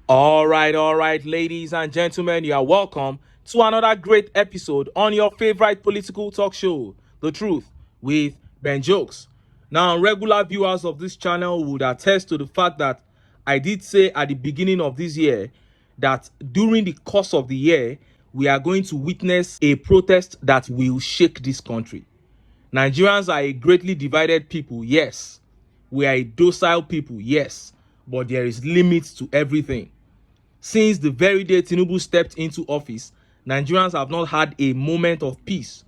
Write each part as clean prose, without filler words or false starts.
All right, ladies and gentlemen, you are welcome to another great episode on your favorite political talk show, The Truth with Ben Jokes. Now, regular viewers of this channel would attest to the fact that I did say at the beginning of this year that during the course of the year, we are going to witness a protest that will shake this country. Nigerians are a greatly divided people, yes. We are a docile people, yes. But there is limits to everything. Since the very day Tinubu stepped into office, Nigerians have not had a moment of peace.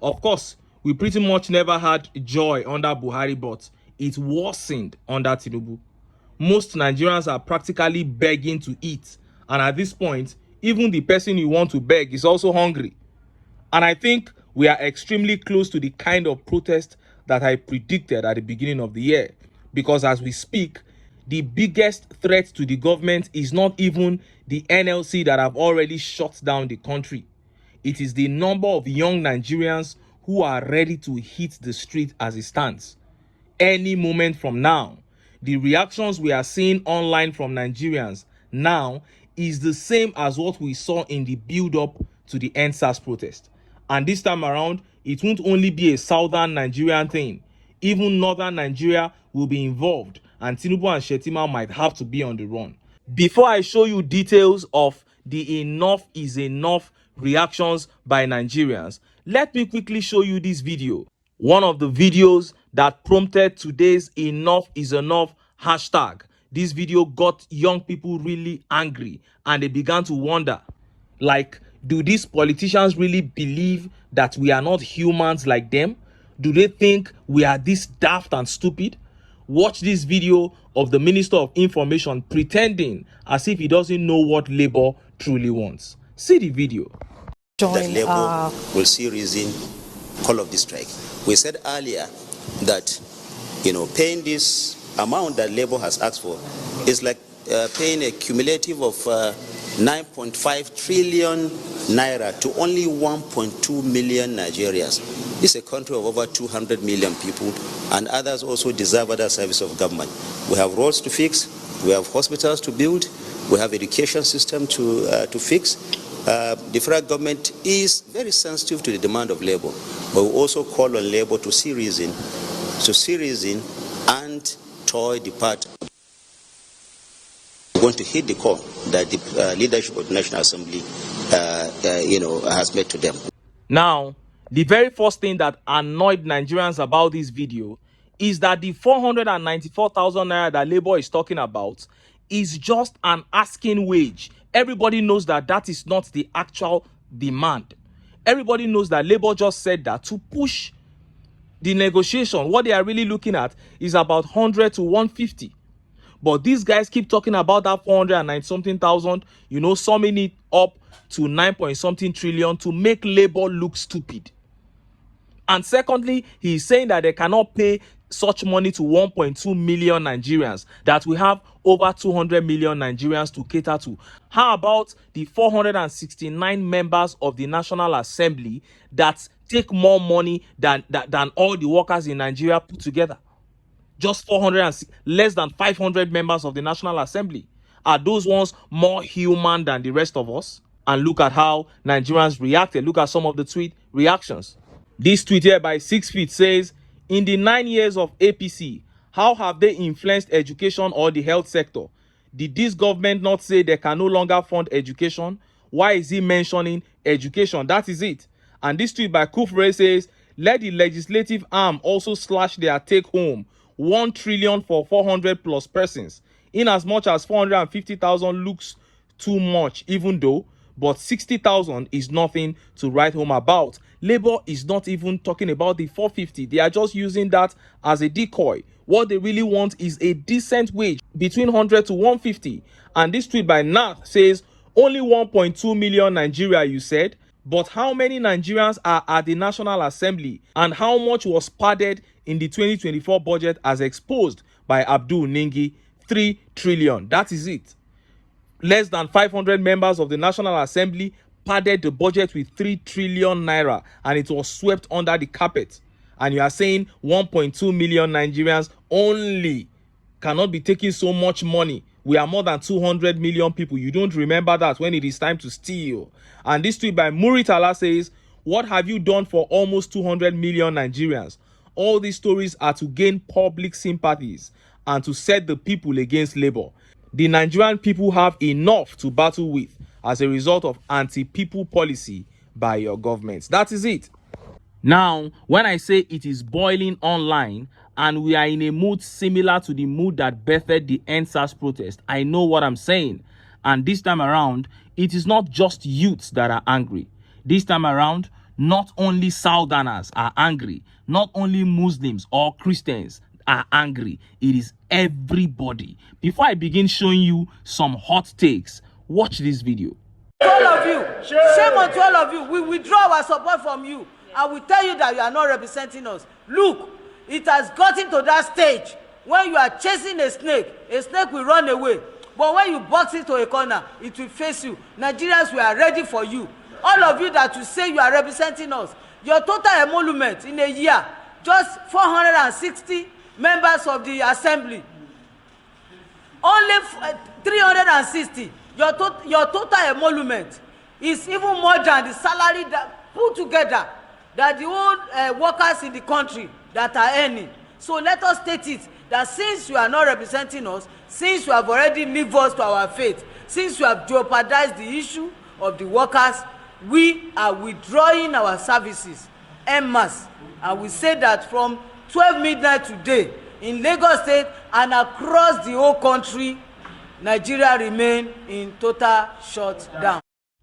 Of course, we pretty much never had joy under Buhari, but it worsened under Tinubu. Most Nigerians are practically begging to eat, and at this point, even the person you want to beg is also hungry. And I think we are extremely close to the kind of protest that I predicted at the beginning of the year, because as we speak, the biggest threat to the government is not even the NLC that have already shut down the country. It is the number of young Nigerians who are ready to hit the street as it stands. Any moment from now, the reactions we are seeing online from Nigerians now is the same as what we saw in the build-up to the NSAS protest. And this time around, it won't only be a southern Nigerian thing. Even northern Nigeria will be involved, and Tinubu and Shettima might have to be on the run. Before I show you details of the enough is enough reactions by Nigerians, let me quickly show you this video. One of the videos that prompted today's enough is enough hashtag. This video got young people really angry, and they began to wonder, like, do these politicians really believe that we are not humans like them? Do they think we are this daft and stupid? Watch this video of the Minister of Information pretending as if he doesn't know what Labour truly wants. See the video. That Labour will see reason call of the strike. We said earlier that, paying this amount that Labour has asked for is like paying a cumulative of 9.5 trillion naira to only 1.2 million Nigerians. This is a country of over 200 million people, and others also deserve other service of government. We have roads to fix, we have hospitals to build, we have education system to fix. The federal government is very sensitive to the demand of labor, but we also call on labor to see reason and toy the part. We're going to hit the call that the leadership of the National Assembly, has made to them. Now, the very first thing that annoyed Nigerians about this video is that the 494,000 naira that Labour is talking about is just an asking wage. Everybody knows that that is not the actual demand. Everybody knows that Labour just said that to push the negotiation. What they are really looking at is about 100 to 150. But these guys keep talking about that 490-something thousand, summing it up to 9-point-something trillion to make Labour look stupid. And secondly, he is saying that they cannot pay such money to 1.2 million Nigerians, that we have over 200 million Nigerians to cater to. How about the 469 members of the National Assembly that take more money than all the workers in Nigeria put together? Just less than 500 members of the National Assembly. Are those ones more human than the rest of us? And look at how Nigerians reacted. Look at some of the tweet reactions. This tweet here by 6 Feet says, in the 9 years of APC, how have they influenced education or the health sector? Did this government not say they can no longer fund education? Why is he mentioning education? That is it. And this tweet by Kufre says, let the legislative arm also slash their take home 1 trillion for 400 plus persons. In as much as 450,000 looks too much, even though, but 60,000 is nothing to write home about. Labour is not even talking about the 450. They are just using that as a decoy. What they really want is a decent wage between 100 to 150. And this tweet by Nath says, only 1.2 million Nigeria, you said. But how many Nigerians are at the National Assembly, and how much was padded in the 2024 budget as exposed by Abdul Ningi? 3 trillion. That is it. Less than 500 members of the National Assembly padded the budget with 3 trillion naira, and it was swept under the carpet. And you are saying 1.2 million Nigerians only cannot be taking so much money We are more than 200 million people. You don't remember that when it is time to steal. And this tweet by Muritala says, what have you done for almost 200 million Nigerians? All these stories are to gain public sympathies and to set the people against labor. The Nigerian people have enough to battle with as a result of anti-people policy by your government. That is it. Now, when I say it is boiling online and we are in a mood similar to the mood that birthed the NSAS protest, I know what I'm saying. And this time around, it is not just youths that are angry. This time around, not only Southerners are angry, not only Muslims or Christians are angry. It is everybody. Before I begin showing you some hot takes, watch this video. All of you, shame on all of you. We withdraw our support from you. And we tell you that you are not representing us. Look, it has gotten to that stage when you are chasing a snake will run away. But when you box it to a corner, it will face you. Nigerians, we are ready for you. All of you that you say you are representing us, your total emolument in a year, just 460 members of the assembly. Only 360. Your total emolument is even more than the salary that put together that the old workers in the country that are earning. So let us state it that since you are not representing us, since you have already leave us to our fate, since you have jeopardized the issue of the workers, we are withdrawing our services en masse. And we say that from 12 midnight today in Lagos State and across the whole country, Nigeria remain in total shutdown.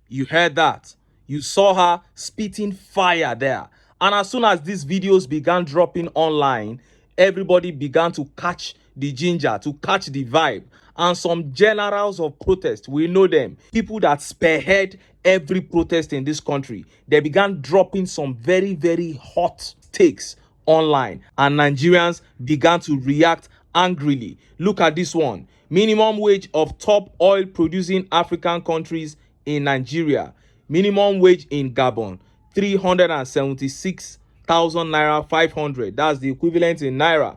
You heard that. You saw her spitting fire there. And as soon as these videos began dropping online, everybody began to catch the ginger, to catch the vibe. And some generals of protest, we know them, people that spearhead every protest in this country, they began dropping some very, very hot takes online. And Nigerians began to react angrily. Look at this one. Minimum wage of top oil producing African countries in Nigeria. Minimum wage in Gabon, 376,000 naira 500. That's the equivalent in naira.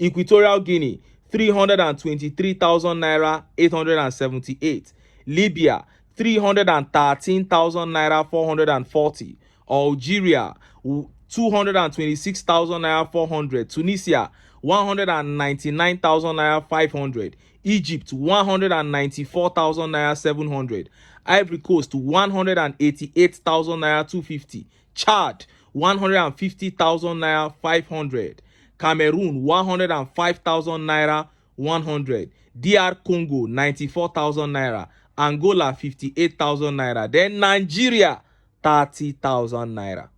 Equatorial Guinea, 323,000 naira 878. Libya, 313,000 naira 440. Algeria, 226,000 naira 400. Tunisia, 199,000 naira 500. Egypt, 194,000 naira 700. Ivory Coast, 188,000 naira 250. Chad, 150,000 naira 500. Cameroon, 105,000 naira 100. DR Congo, 94,000 naira. Angola, 58,000 naira. Then Nigeria, 30,000 naira.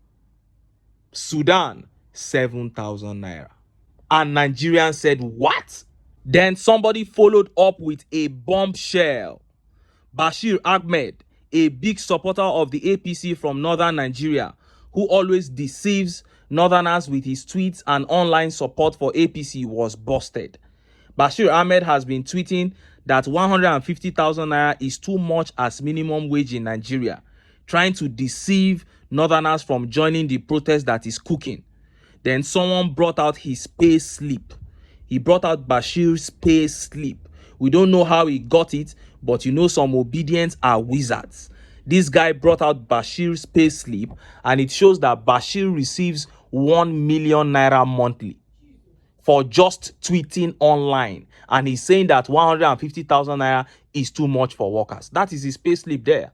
Sudan, 7,000 naira. And Nigerians said, what? Then somebody followed up with a bombshell. Bashir Ahmed, a big supporter of the APC from northern Nigeria, who always deceives northerners with his tweets and online support for APC, was busted. Bashir Ahmed has been tweeting that 150,000 naira is too much as minimum wage in Nigeria, trying to deceive northerners from joining the protest that is cooking. Then someone brought out his pay slip. He brought out Bashir's pay slip. We don't know how he got it, but you know some obedience are wizards. This guy brought out Bashir's pay slip, and it shows that Bashir receives 1 million naira monthly for just tweeting online. And he's saying that 150,000 naira is too much for workers. That is his pay slip there.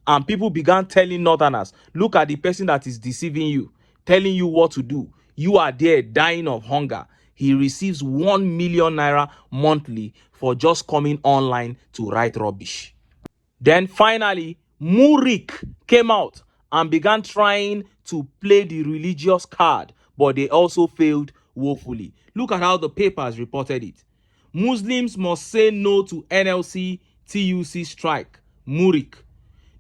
And people began telling northerners, look at the person that is deceiving you, telling you what to do. You are there dying of hunger. He receives 1 million naira monthly for just coming online to write rubbish. Then finally, Murik came out and began trying to play the religious card, but they also failed woefully. Look at how the papers reported it. Muslims must say no to NLC TUC strike. Murik.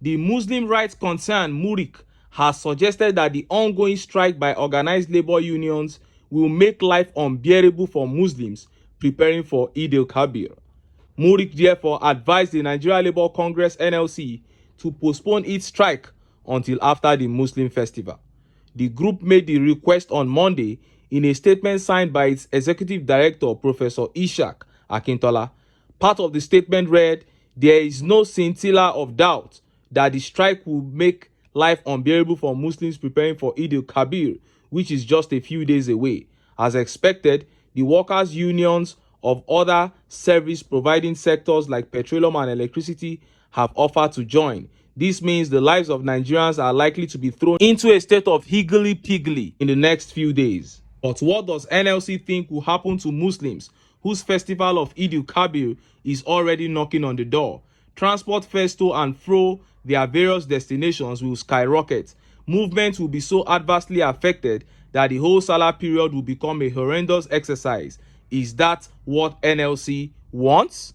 The Muslim rights concern Murik has suggested that the ongoing strike by organized labor unions will make life unbearable for Muslims preparing for Eid al-Kabir. Murik therefore advised the Nigeria Labour Congress NLC to postpone its strike until after the Muslim festival. The group made the request on Monday in a statement signed by its executive director, Professor Ishaq Akintola. Part of the statement read, "There is no scintilla of doubt that the strike will make life unbearable for Muslims preparing for Eid al-Kabir, which is just a few days away. As expected, the workers' unions of other service-providing sectors like petroleum and electricity have offered to join. This means the lives of Nigerians are likely to be thrown into a state of higgledy-piggledy in the next few days." But what does NLC think will happen to Muslims whose festival of Eid al-Kabir is already knocking on the door? Transport fares to and fro their various destinations will skyrocket. Movement will be so adversely affected that the whole Salah period will become a horrendous exercise. Is that what NLC wants?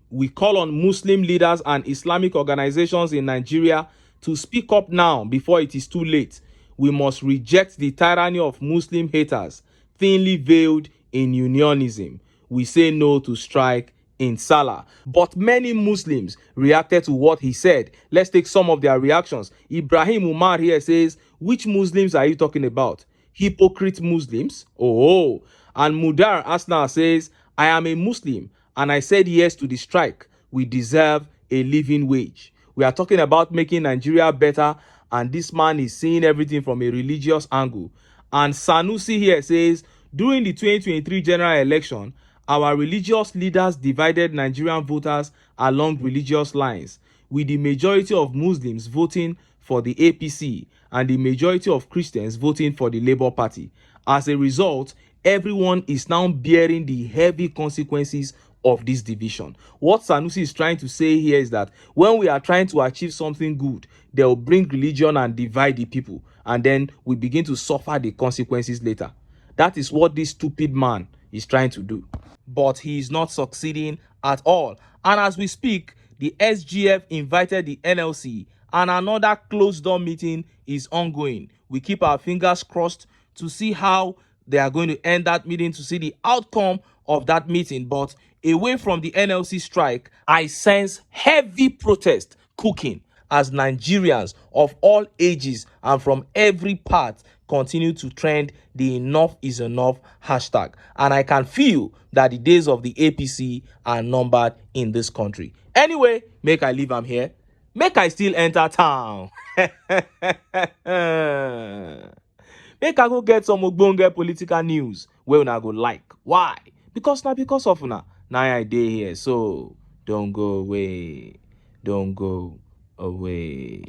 We call on Muslim leaders and Islamic organizations in Nigeria to speak up now before it is too late. We must reject the tyranny of Muslim haters, thinly veiled in unionism. We say no to strike in Salah. But many Muslims reacted to what he said. Let's take some of their reactions. Ibrahim Umar here says, "Which Muslims are you talking about? Hypocrite Muslims?" Oh. And Mudar Asna says, "I am a Muslim and I said yes to the strike. We deserve a living wage." We are talking about making Nigeria better, and this man is seeing everything from a religious angle. And Sanusi here says, "During the 2023 general election, our religious leaders divided Nigerian voters along religious lines, with the majority of Muslims voting for the APC and the majority of Christians voting for the Labour Party. As a result, everyone is now bearing the heavy consequences of this division." What Sanusi is trying to say here is that when we are trying to achieve something good, they will bring religion and divide the people, and then we begin to suffer the consequences later. That is what this stupid man is trying to do. But he is not succeeding at all. And as we speak, the SGF invited the NLC, and another closed-door meeting is ongoing. We keep our fingers crossed to see how they are going to end that meeting, to see the outcome of that meeting. But away from the NLC strike, I sense heavy protest cooking as Nigerians of all ages and from every part continue to trend the "enough is enough" hashtag. And I can feel that the days of the APC are numbered in this country. Anyway, make I leave am here. Make I still enter town. Make I go get some ogbonge political news wey una go like. Why? Because of una na I dey here. So don't go away. Don't go away.